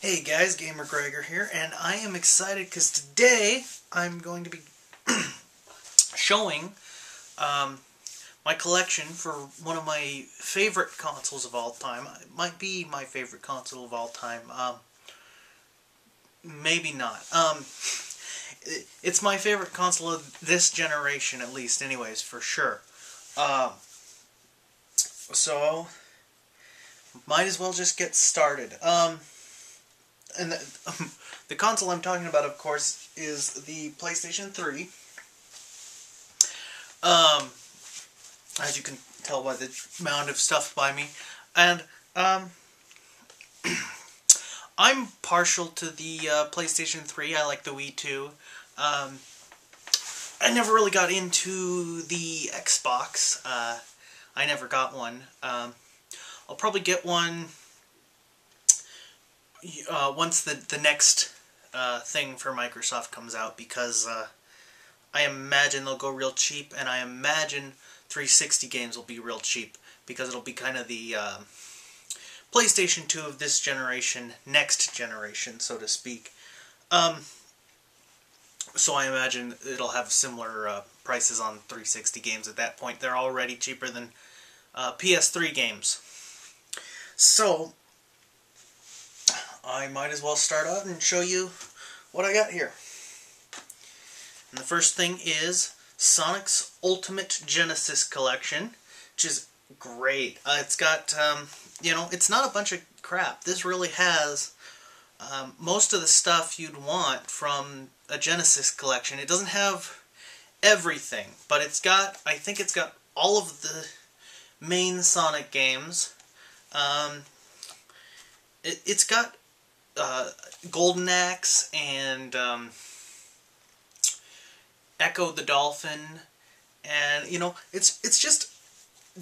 Hey guys, Gamer Gregor here, and I am excited because today I'm going to be showing my collection for one of my favorite consoles of all time. It might be my favorite console of all time. Maybe not. It's my favorite console of this generation, at least, anyways, for sure. So might as well just get started. And the console I'm talking about, of course, is the PlayStation 3. As you can tell by the amount of stuff by me. And I'm partial to the PlayStation 3. I like the Wii too. I never really got into the Xbox. I never got one. I'll probably get one once the next thing for Microsoft comes out, because I imagine they'll go real cheap, and I imagine 360 games will be real cheap, because it'll be kind of the PlayStation 2 of this generation, next generation, so to speak. So I imagine it'll have similar prices on 360 games at that point. They're already cheaper than PS3 games. So I might as well start out and show you what I got here. And the first thing is Sonic's Ultimate Genesis Collection, which is great. It's got, you know, it's not a bunch of crap. This really has most of the stuff you'd want from a Genesis collection. It doesn't have everything, but it's got, I think it's got all of the main Sonic games. It's got Golden Axe and Echo the Dolphin, and you know, it's just,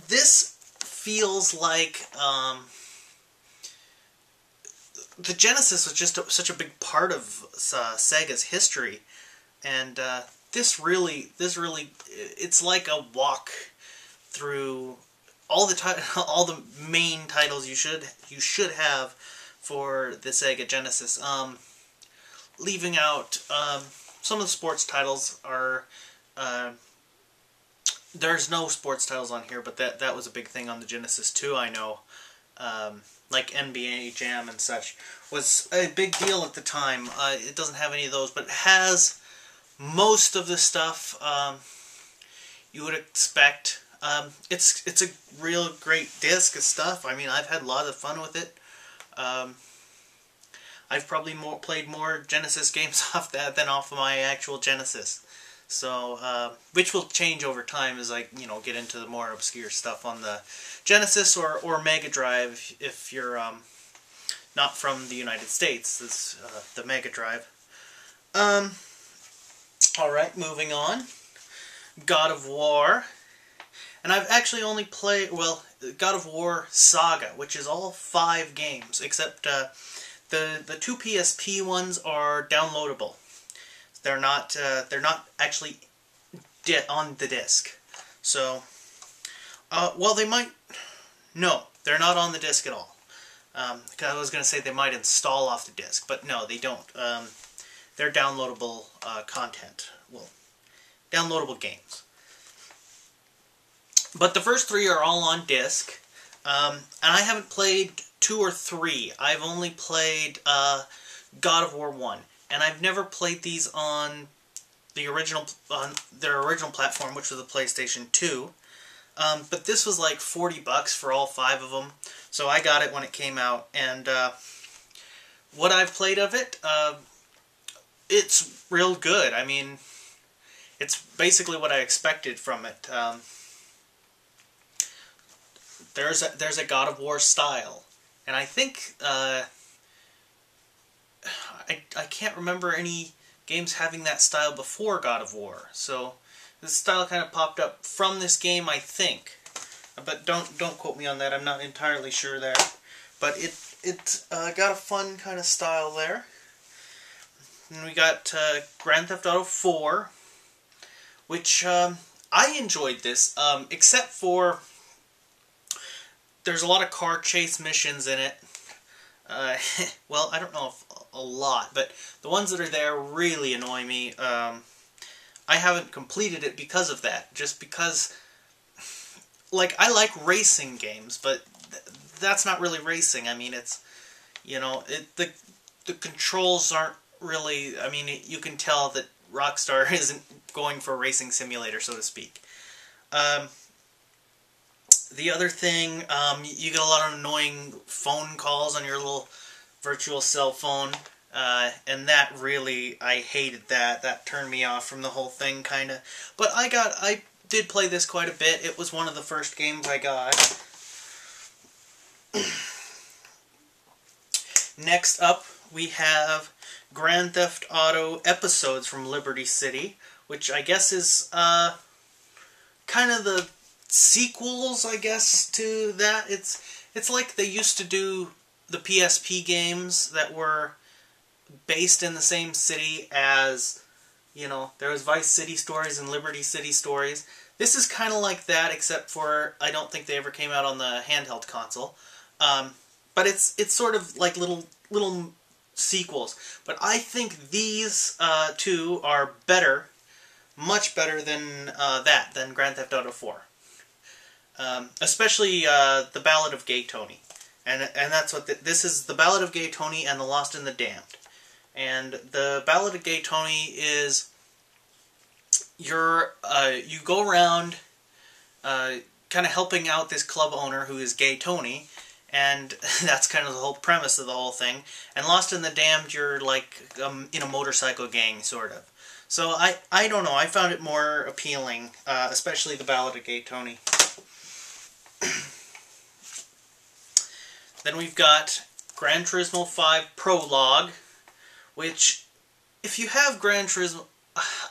this feels like the Genesis was just such a big part of Sega's history, and this really, it's like a walk through all the main titles you should have for the Sega Genesis. Leaving out some of the sports titles are there's no sports titles on here, but that was a big thing on the Genesis too, I know. Like NBA Jam and such was a big deal at the time. It doesn't have any of those, but it has most of the stuff you would expect. It's a real great disc of stuff. I mean, I've had a lot of fun with it. I've probably played more Genesis games off that than off of my actual Genesis. So, which will change over time as I, you know, get into the more obscure stuff on the Genesis or Mega Drive if you're not from the United States. It's the Mega Drive. Alright, moving on. God of War. And I've actually only played, well, God of War Saga, which is all 5 games, except the 2 PSP ones are downloadable. They're not actually on the disc. So, well, they might. No, they're not on the disc at all. I was going to say they might install off the disc, but no, they don't. They're downloadable content. Well, downloadable games. But the first 3 are all on disc, and I haven't played 2 or 3. I've only played God of War 1, and I've never played these on their original platform, which was the PlayStation 2. But this was like $40 for all 5 of them, so I got it when it came out. And what I've played of it, it's real good. I mean, it's basically what I expected from it. There's a God of War style, and I think I can't remember any games having that style before God of War. So this style kind of popped up from this game, I think. But don't quote me on that. I'm not entirely sure there. But it got a fun kind of style there. And we got Grand Theft Auto 4, which I enjoyed this, except for there's a lot of car chase missions in it. well, I don't know if a lot, but the ones that are there really annoy me. I haven't completed it because of that. Just because, like, I like racing games, but that's not really racing. I mean, it's, you know, the controls aren't really, I mean, you can tell that Rockstar isn't going for a racing simulator, so to speak. The other thing, you get a lot of annoying phone calls on your little virtual cell phone, and that really, I hated that. That turned me off from the whole thing, kind of. But I did play this quite a bit. It was one of the first games I got. Next up, we have Grand Theft Auto Episodes from Liberty City, which I guess is kind of the sequels, I guess, to that. It's like they used to do the PSP games that were based in the same city as, you know, there was Vice City Stories and Liberty City Stories. This is kind of like that, except for I don't think they ever came out on the handheld console. But it's sort of like little sequels. But I think these two are better, much better than than Grand Theft Auto 4. Especially the Ballad of Gay Tony. And that's what this is, the Ballad of Gay Tony and the Lost and the Damned. And the Ballad of Gay Tony is you go around kind of helping out this club owner who is Gay Tony, and that's kind of the whole premise of the whole thing. And Lost and the Damned, you're like in a motorcycle gang, sort of. So I don't know, I found it more appealing, especially the Ballad of Gay Tony. Then we've got Gran Turismo 5 Prologue, which, if you have Gran Turismo...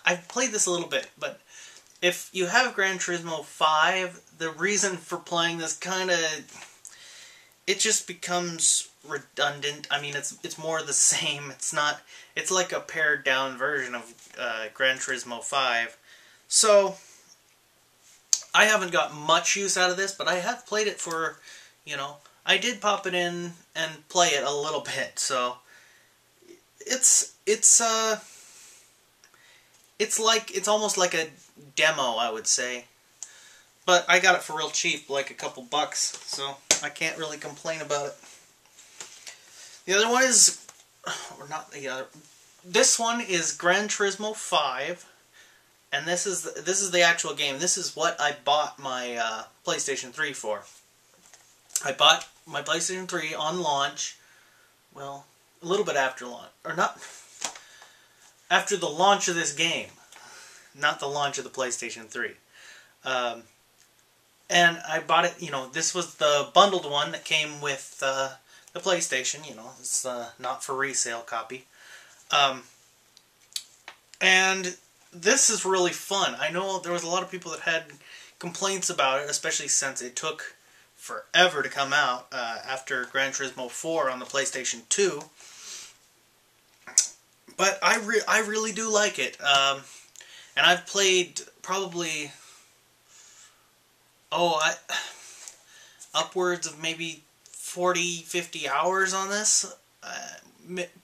I've played this a little bit, but if you have Gran Turismo 5, the reason for playing this kind of... it just becomes redundant. I mean, it's more the same. It's not... it's like a pared down version of Gran Turismo 5. So, I haven't got much use out of this, but I have played it for, you know... I did pop it in and play it a little bit, so it's almost like a demo, I would say. But I got it for real cheap, like a couple bucks, so I can't really complain about it. The other one is, or not the other. This one is Gran Turismo 5, and this is the actual game. This is what I bought my PlayStation 3 for. I bought my PlayStation 3 on launch, well, a little bit after launch, or not, after the launch of this game, not the launch of the PlayStation 3. And I bought it, you know, this was the bundled one that came with the PlayStation, you know, it's not for resale copy. And this is really fun. I know there was a lot of people that had complaints about it, especially since it took forever to come out after Gran Turismo 4 on the PlayStation 2. But I really do like it. And I've played probably, upwards of maybe 40, 50 hours on this.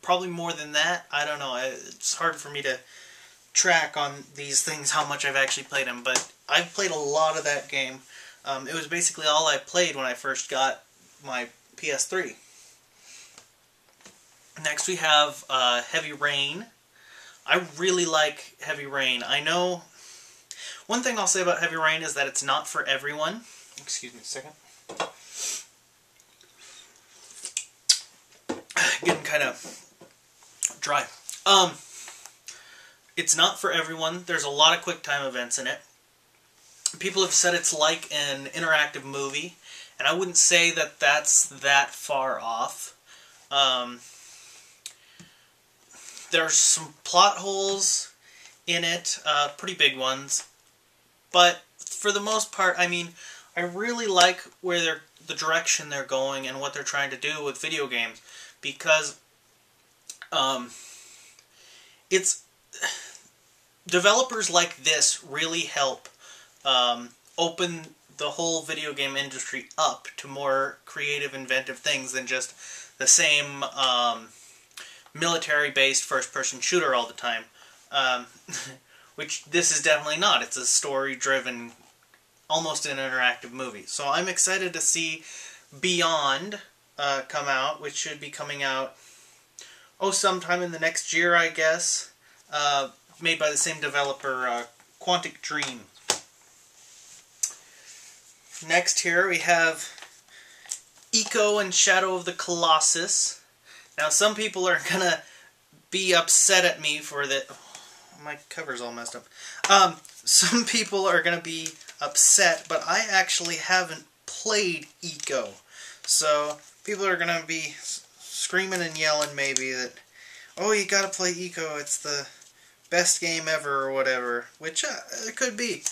Probably more than that. I don't know. It's hard for me to track on these things how much I've actually played them. But I've played a lot of that game. It was basically all I played when I first got my PS3. Next we have Heavy Rain. I really like Heavy Rain. I know... one thing I'll say about Heavy Rain is that it's not for everyone. Excuse me a second. Getting kind of dry. It's not for everyone. There's a lot of QuickTime events in it. People have said it's like an interactive movie, and I wouldn't say that that's that far off. There's some plot holes in it, pretty big ones, but for the most part, I mean, I really like where the direction they're going and what they're trying to do with video games, because it's developers like this really help open the whole video game industry up to more creative, inventive things than just the same military-based first-person shooter all the time. Which this is definitely not. It's a story-driven, almost an interactive movie. So I'm excited to see Beyond come out, which should be coming out, sometime in the next year, I guess. Made by the same developer, Quantic Dream. Next here we have Ico and Shadow of the Colossus. Now some people are gonna be upset at me for that. My cover's all messed up. Some people are gonna be upset, but I actually haven't played Ico. So people are gonna be screaming and yelling maybe that, oh, you gotta play Ico, it's the best game ever or whatever, which it could be.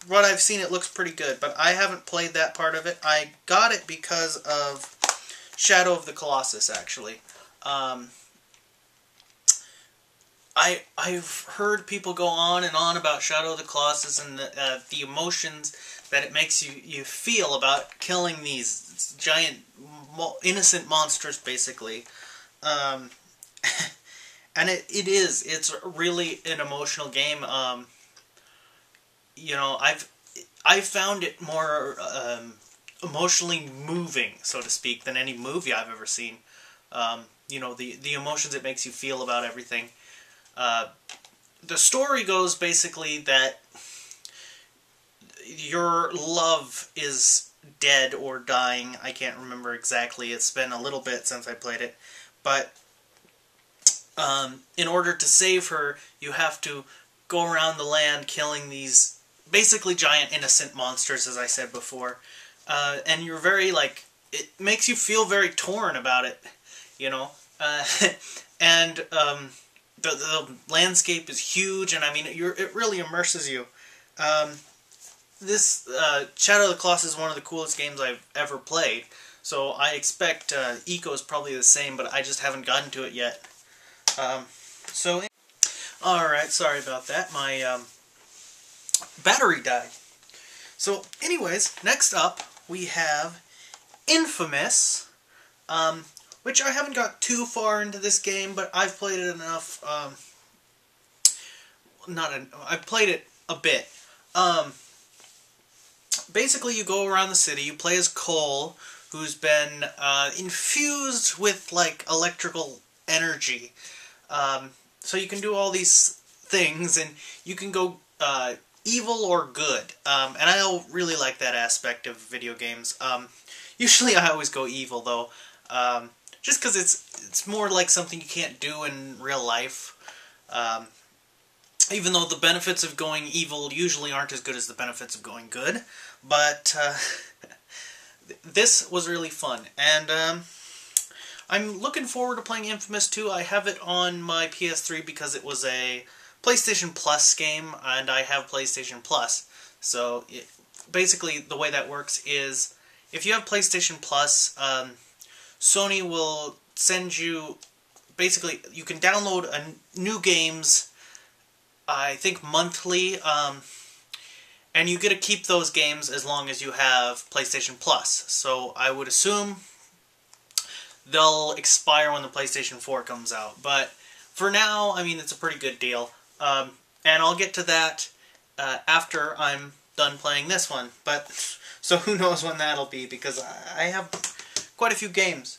What I've seen, it looks pretty good, but I haven't played that part of it. I got it because of Shadow of the Colossus, actually. I've heard people go on and on about Shadow of the Colossus and the emotions that it makes you feel about killing these giant, innocent monsters, basically. And it's really an emotional game. You know, I've found it more emotionally moving, so to speak, than any movie I've ever seen. You know, the emotions it makes you feel about everything. The story goes basically that your love is dead or dying. I can't remember exactly. It's been a little bit since I played it. But in order to save her, you have to go around the land killing these basically giant innocent monsters, as I said before. And you're very, like, it makes you feel very torn about it, you know. And the landscape is huge, and I mean, it really immerses you. This Shadow of the Colossus is one of the coolest games I've ever played, so I expect Ico is probably the same, but I just haven't gotten to it yet. Alright, sorry about that. My battery died. So, anyways, next up we have Infamous, which I haven't got too far into this game, but I've played it enough. I've played it a bit. Basically, you go around the city. You play as Cole, who's been infused with like electrical energy. So you can do all these things, and you can go evil or good. And I really like that aspect of video games. Usually, I always go evil though. Just because it's more like something you can't do in real life. Even though the benefits of going evil usually aren't as good as the benefits of going good. But this was really fun. And I'm looking forward to playing Infamous 2. I have it on my PS3 because it was a PlayStation Plus game, and I have PlayStation Plus. So basically the way that works is, if you have PlayStation Plus, Sony will send you, basically, you can download new games, I think monthly, and you get to keep those games as long as you have PlayStation Plus. So I would assume they'll expire when the PlayStation 4 comes out. But for now, I mean, it's a pretty good deal. And I'll get to that after I'm done playing this one. But so who knows when that'll be, because I have quite a few games.